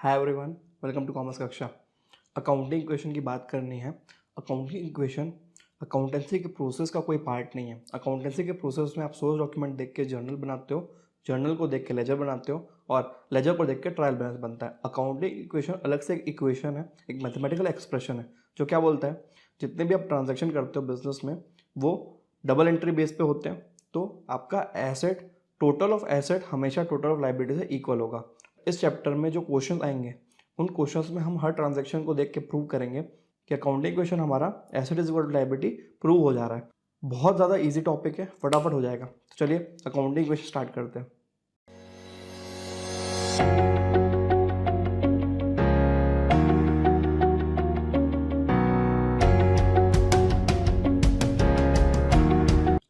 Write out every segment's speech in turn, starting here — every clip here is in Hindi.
Hi everyone, welcome to commerce कक्षा। अकाउंटिंग इक्वेशन की बात करनी है। अकाउंटिंग इक्वेशन अकाउंटेंसी के प्रोसेस का कोई पार्ट नहीं है। अकाउंटेंसी के प्रोसेस में आप सोर्स डॉक्यूमेंट देख के जर्नल बनाते हो, जर्नल को देख के लेजर बनाते हो और लेजर को देख के ट्रायल बैलेंस बनता है। अकाउंटिंग इक्वेशन अलग से एक इक्वेशन है, एक मैथमेटिकल एक्सप्रेशन है जो क्या बोलता है, जितने भी आप ट्रांजेक्शन करते हो बिजनेस में वो डबल एंट्री बेस पे होते हैं। तो आपका एसेट, टोटल ऑफ एसेट हमेशा टोटल ऑफ लायबिलिटी से इक्वल होगा। इस चैप्टर में जो क्वेश्चन आएंगे उन क्वेश्चंस में हम हर ट्रांजैक्शन को देख के प्रूव करेंगे कि अकाउंटिंग इक्वेशन हमारा asset is equal to liability prove हो जा रहा है। बहुत ज़्यादा इजी टॉपिक है, फटाफट हो जाएगा। तो चलिए अकाउंटिंग इक्वेशन स्टार्ट करते हैं।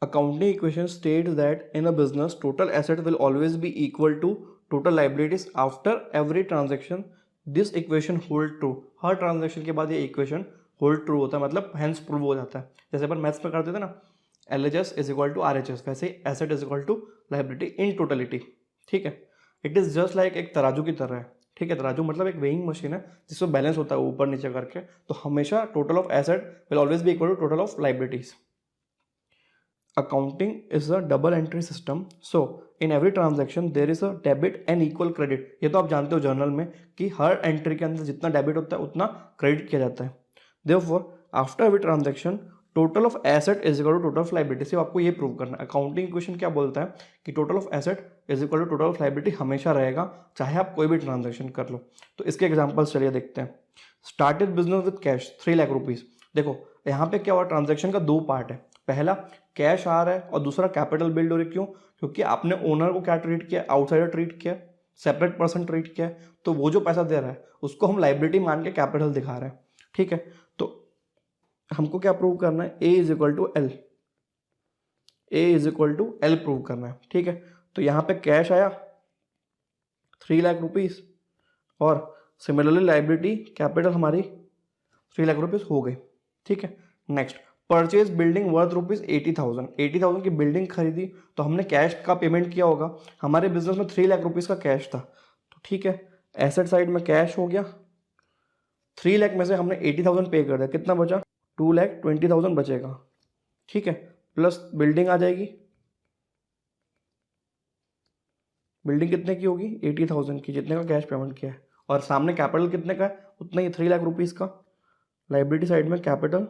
Accounting equation states that in a business, total asset will always be equal to total liabilities after every transaction. This equation hold true. Her transaction के बाद ये इक्वेशन होल्ड ट्रू होता है, मतलब हेंस प्रूव हो जाता है। जैसे अपन मैथ्स में करते थे ना, LHS is equal to RHS, वैसे ही asset is equal to liability in totality. ठीक है, इट इज़ जस्ट लाइक एक तराजू की तरह है। ठीक है, तराजू मतलब एक वेइंग मशीन है जिसमें बैलेंस होता है ऊपर नीचे करके। तो हमेशा total of asset will always be equal to total of liabilities. Accounting is a double entry system, so in every transaction there is a debit and equal credit. ये तो आप जानते हो जर्नल में कि हर एंट्री के अंदर जितना डेबिट होता है उतना क्रेडिट किया जाता है। Therefore, after every transaction total of asset is equal to total of liability. सिर्फ आपको ये प्रूव करना है। अकाउंटिंग इक्वेशन क्या बोलता है कि total of asset is equal to total of liability हमेशा रहेगा, चाहे आप कोई भी ट्रांजेक्शन कर लो। तो इसके एग्जाम्पल्स चलिए देखते हैं। Started business with cash 3 lakh rupees. देखो यहाँ पे क्या हुआ, ट्रांजेक्शन का दो पार्ट है। पहला कैश आ रहा है और दूसरा कैपिटल बिल्ड हो रही है। क्यों? क्योंकि आपने ओनर को क्या ट्रीट किया, आउटसाइडर ट्रीट किया, सेपरेट पर्सन ट्रीट किया। तो वो जो पैसा दे रहा है उसको हम लाइबिलिटी मान के कैपिटल दिखा रहे हैं। ठीक है, तो हमको क्या प्रूव करना है, A is equal to L, A is equal to L prove करना है। ठीक है, तो यहाँ पे कैश आया 3 लाख रुपीज और सिमिलरली लाइबिलिटी कैपिटल हमारी 3 लाख रुपीज हो गई। ठीक है, next purchase building worth rupees 80,000। 80,000 की बिल्डिंग खरीदी तो हमने कैश का पेमेंट किया होगा। हमारे बिजनेस में 3 लाख रुपीज का कैश था। तो ठीक है, एसेट साइड में कैश हो गया, 3 लाख में से हमने 80,000 पे कर दिया, कितना बचा 2,20,000 बचेगा। ठीक है, प्लस बिल्डिंग आ जाएगी। बिल्डिंग कितने की होगी, 80,000 की, जितने का कैश पेमेंट किया है। और सामने कैपिटल कितने का है, उतना ही 3 लाख रुपीज का। लाइबिलिटी साइड में कैपिटल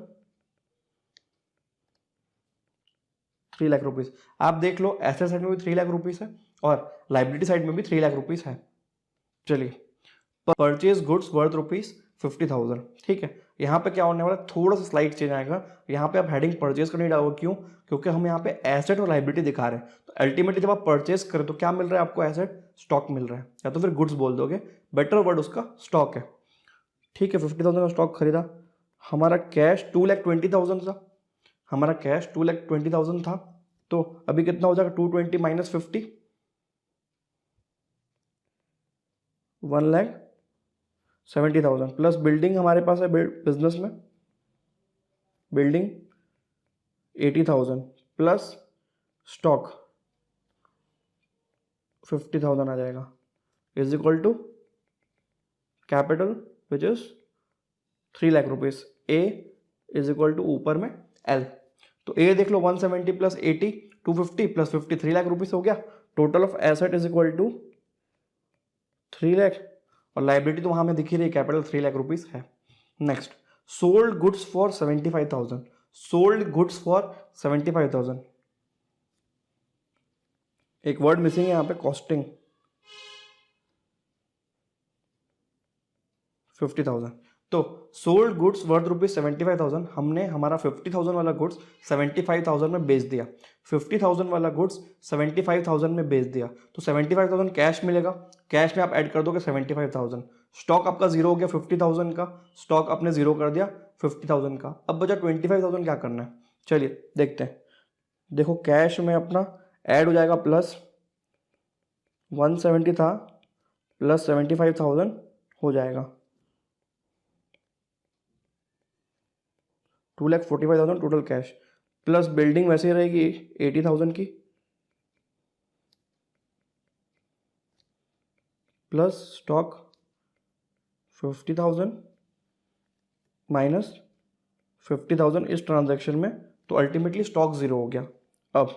3 लाख रुपीज। आप देख लो एसेट साइड में भी 3 लाख रुपीज है और लाइबिलिटी साइड में भी 3 लाख रुपीज है। चलिए, परचेज गुड्स वर्थ रुपीज 50,000। ठीक है, यहाँ पे क्या होने वाला है, थोड़ा सा स्लाइड चेंज आएगा। यहाँ पे आप हेडिंग परचेज करने डालोगे। क्यों? क्योंकि हम यहाँ पे एसेट और लाइबिलिटी दिखा रहे हैं। तो अल्टीमेटली जब आप परचेज करें तो क्या मिल रहा है आपको, एसेट, स्टॉक मिल रहा है, या तो फिर गुड्स बोल दोगे, बेटर वर्ड उसका स्टॉक है। ठीक है, 50,000 का स्टॉक खरीदा। हमारा कैश 2,20,000 था, हमारा कैश 2,20,000 था। तो अभी कितना हो जाएगा, 220 माइनस 50, 1,70,000 प्लस बिल्डिंग हमारे पास है बिजनेस में, बिल्डिंग 80,000 प्लस स्टॉक 50,000 आ जाएगा, is equal to capital which is 3 lakh rupees. A is equal to ऊपर में एल। तो ए देख लो, 170 प्लस 80 250 प्लस 50 3 लाख रुपीज हो गया। Total of asset is equal to 3 lakh और लाइबिलिटी तो वहां में दिख ही रही, कैपिटल 3 लाख रुपीज है। Next, sold goods for 75,000। Sold goods for 75,000, एक वर्ड मिसिंग है यहाँ पे, कॉस्टिंग 50,000। तो सोल्ड गुड्स वर्थ रुपीज 75,000, हमने हमारा 50,000 वाला गुड्स 75,000 में बेच दिया। 50,000 वाला गुड्स 75,000 में बेच दिया तो 75,000 कैश मिलेगा। कैश में आप ऐड कर दोगे 75,000। स्टॉक आपका जीरो हो गया 50,000 का, स्टॉक आपने जीरो कर दिया 50,000 का। अब बचा 25,000, क्या करना है, चलिए देखते हैं। देखो कैश में अपना ऐड हो जाएगा, प्लस 170 था प्लस 75,000 हो जाएगा, 2,45,000 टोटल कैश, प्लस बिल्डिंग वैसे ही रहेगी 80,000 की, प्लस स्टॉक 50,000 माइनस 50,000 इस ट्रांजैक्शन में, तो अल्टीमेटली स्टॉक ज़ीरो हो गया। अब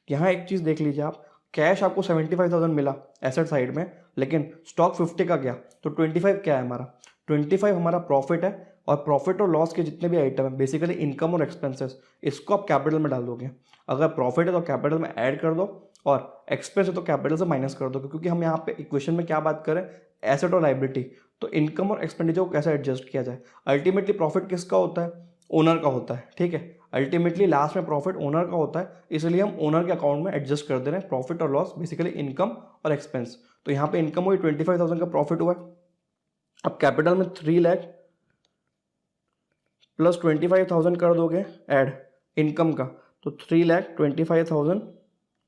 यहाँ एक चीज़ देख लीजिए आप, कैश आपको 75,000 मिला एसेट साइड में, लेकिन स्टॉक 50 का गया, तो 25 क्या है हमारा, 25 हमारा प्रॉफिट है। और प्रॉफिट और लॉस के जितने भी आइटम है, बेसिकली इनकम और एक्सपेंसेस, इसको आप कैपिटल में डाल दोगे। अगर प्रॉफिट है तो कैपिटल में ऐड कर दो, और एक्सपेंस है तो कैपिटल से माइनस कर दो, क्योंकि हम यहाँ पे इक्वेशन में क्या बात करें, एसेट और लाइबिलिटी। तो इनकम और एक्सपेंडिचर को कैसे एडजस्ट किया जाए, अल्टीमेटली प्रॉफिट किसका होता है, ओनर का होता है, ठीक है। अल्टीमेटली लास्ट में प्रॉफिट ओनर का होता है, इसलिए हम ओनर के अकाउंट में एडजस्ट कर दे रहे हैं प्रॉफिट और लॉस, बेसिकली इनकम और एक्सपेंस। तो यहाँ पे इनकम हुई 25,000 का, प्रॉफिट हुआ। अब कैपिटल में 3 लाख प्लस 25,000 कर दोगे ऐड इनकम का, तो 3,25,000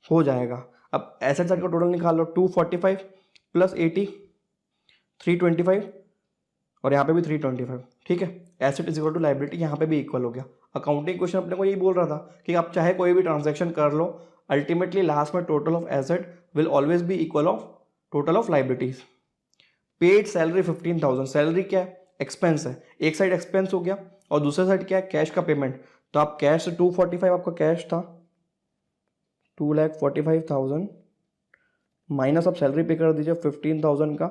हो जाएगा। अब एसेट साइड का टोटल निकाल लो, 245 प्लस 80 325, और यहाँ पे भी 325, ठीक है। Asset is equal to liability, यहाँ पे भी इक्वल हो गया। अकाउंटिंग क्वेश्चन अपने को यही बोल रहा था कि आप चाहे कोई भी ट्रांजैक्शन कर लो, अल्टीमेटली लास्ट में total of asset will always be equal of total of liabilities. Paid salary 15,000, salary क्या है, एक्सपेंस है, एक साइड एक्सपेंस हो गया और दूसरे साइड क्या है, कैश का पेमेंट। तो आप कैश से 245 आपका कैश था, 2,45,000 माइनस आप सैलरी पे कर दीजिए 15,000 का,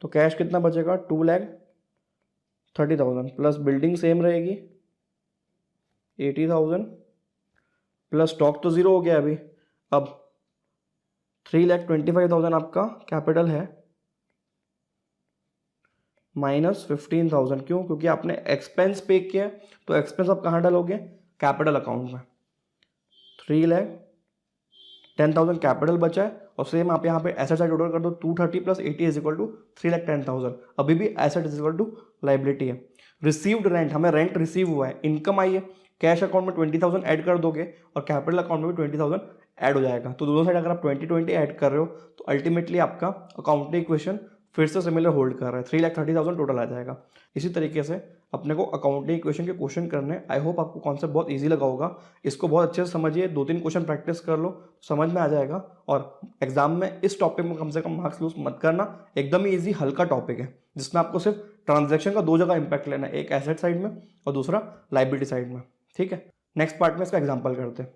तो कैश कितना बचेगा, 2,30,000 प्लस बिल्डिंग सेम रहेगी 80,000 प्लस स्टॉक तो ज़ीरो हो गया अभी। अब 3,25,000 आपका कैपिटल है माइनस 15,000, क्यों, क्योंकि आपने एक्सपेंस पे किया, तो एक्सपेंस आप कहाँ डालोगे, कैपिटल अकाउंट में। 3,10,000 कैपिटल बचा है, और सेम आप यहाँ पे एसेट साइड ऑर्डर कर दो, 230 प्लस 80 इज इक्वल टू 3,10,000। अभी भी asset is equal to liability है। रिसीव्ड रेंट, हमें रेंट रिसीव हुआ है, इनकम आई है, कैश अकाउंट में 20,000 ऐड कर दोगे और कैपिटल अकाउंट में भी 20,000 ऐड हो जाएगा। तो दोनों साइड अगर आप 20 ऐड कर रहे हो, तो अल्टीमेटली आपका अकाउंटिंग इक्वेशन फिर से सिमिलर होल्ड कर रहा है, 3,30,000 टोटल आ जाएगा। इसी तरीके से अपने को अकाउंटिंग इक्वेशन के क्वेश्चन करने। आई होप आपको कॉन्सेप्ट बहुत इजी लगा होगा, इसको बहुत अच्छे से समझिए, 2-3 क्वेश्चन प्रैक्टिस कर लो, समझ में आ जाएगा। और एग्जाम में इस टॉपिक में कम से कम मार्क्स लूज मत करना, एकदम ही ईजी हल्का टॉपिक है, जिसमें आपको सिर्फ ट्रांजैक्शन का 2 जगह इंपैक्ट लेना है, एक एसेट साइड में और दूसरा लाइबिलिटी साइड में, ठीक है। नेक्स्ट पार्ट में इसका एग्जाम्पल करते हैं।